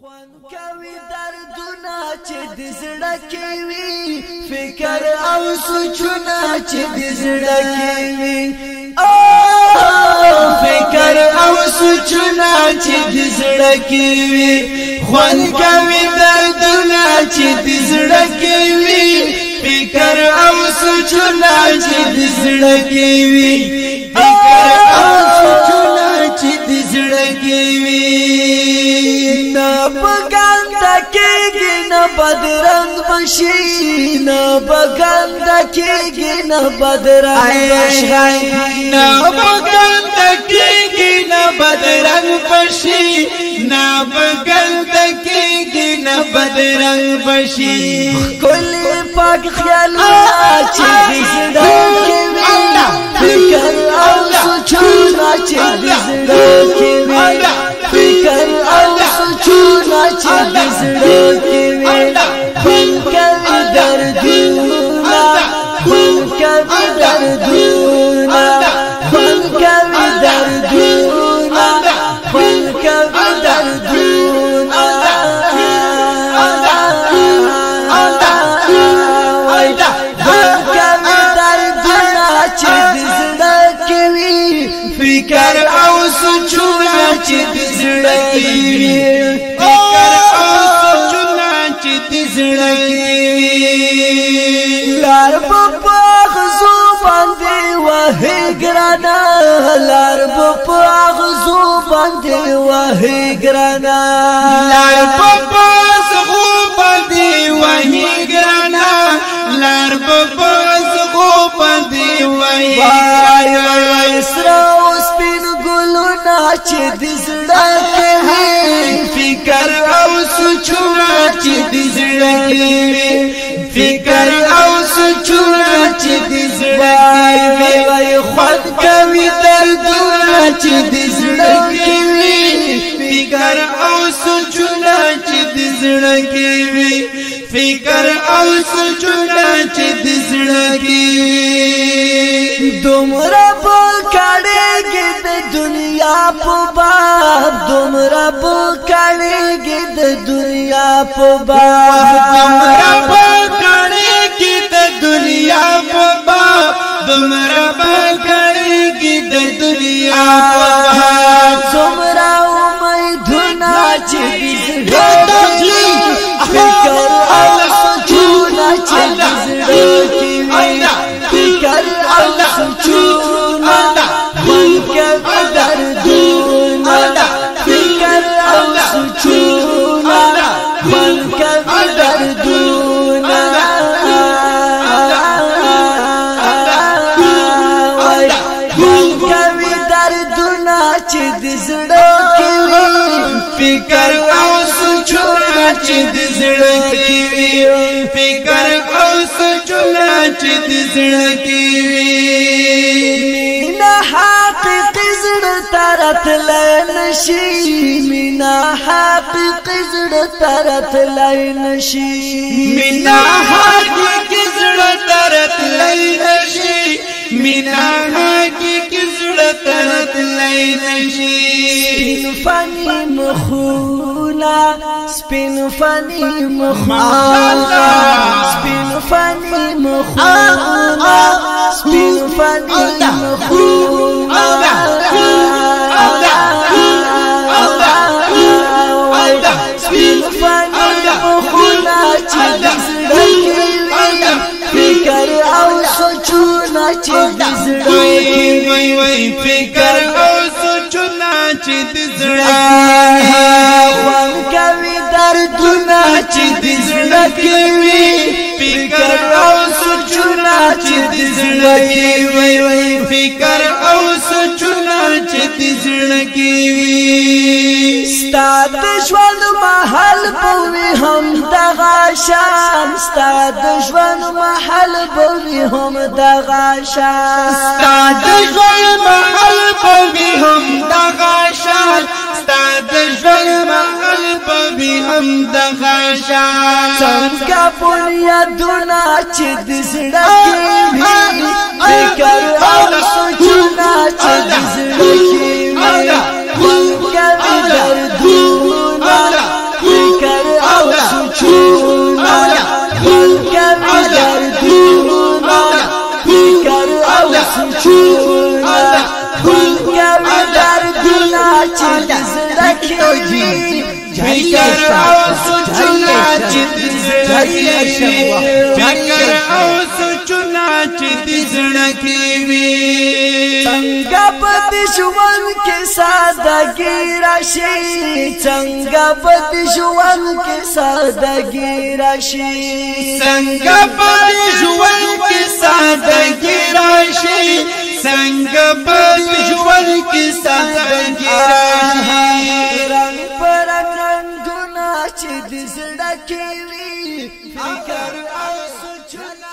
کوي دردونه چې د زړه کې وي فکر او سوچونه چې د زړه کې وي فکر او سوچونه چې د زړه کې وي خوان کوي دردونه چې د زړه کې وي فکر او سوچونه چې د زړه کې وي فکر او سوچونه چې د زړه کې وي بگنده کیگی نا بدرنگ بشی نا بگنده کیگی نا بدرنگ بشی نا بگنده کیگی نا بدرنگ بشی نا بگنده کیگی نا بدرنگ بشی کلی پاک خیالنا چی دیزده کیوی فکر او سوچونا چی دیزده کیوی فکر او سوچونا چې د زړه کې وي خوان کوي دردونه خوان کوي دردونه خوان کوي دردونه خوان کوي دردونه خوان کوي دردونه چې د زړه کې وي فکر او سوچونه چې د زړه کې وي لار په غزو باندې وهي ګرانا لار په غزو باندې وهي ګرانا لار په غزو باندې وهي ګرانا لار په غزو باندې وهي وای سرو سپین ګلونه چې د زړه کې وي فکر او سوچونه چې د زړه کې وي فکر او سوچونه چې د زړه کې وي وای خود کوي دردونه چې د زړه کې وي فکر او سوچونه چې د زړه کې وي فکر او سوچونه چې د زړه کې وي دومره پکړېږي د دنیا په باب دومره پکړېږي د دنیا په باب دومره پکړېږي د دنیا په باب دومره پکړېږي د دنیا په باب څومره امیدونه چې د زړه کې فکر او سوچونه چې د زړه کې وي فکر او سوچونه خوان کوي دردونه فکر او سوچونه خوان کوي دردونه خوان کوي دردونه چې د زړه کې وي فکر او سوچونه چې د زړه کې وي فکر او سوچونه چې د زړه کې وي مینا حقیقي زړه ترت لنشي مینا حقیقي زړه ترت لنشي مینا حقیقي زړه ترت لنشي مینا حقیقي زړه ترت لنشي سپین فانی مخونا سپین فانی مخونا سپین فانی مخونا سپین فانی مخونا سپین فانی مخونا چې د زړه کې وي فکر او سوچونه چې د زړه کې وي فکر او سوچونه چې د زړه خوان کوي دردونه چې د زړه کې وي فکر او سوچونه چې د زړه کې وي فکر او سوچونه چې د زړه کې وي ستا د ژوند محل بوي هم دغه شان ستا د ژوند محل بوي هم دغه شان ستا د ژوند محل بوي هم دغه شان ستا د ژوند محل بوي هم دغه شان څنګه بنیادونه چې د زړه کې وي فکر او سوچونه چې د زړه کې وي خوان کوي دردونه سوچونا خون کوي دردونه چې د زړه کې وي فکر او سوچونه چې د زړه کې وي فکر او سوچونه چې د زړه کې وي څنګه په دې ژوند کې سادهګي راشي څنګه په دې ژوند کې سادهګي راشي څنګه په دې ژوند کې سادهګي راشي څنګه په دې ژوند کې سادهګي راشي رنگ پر رنگونه چې د زړه کې وي فکر او سوچونه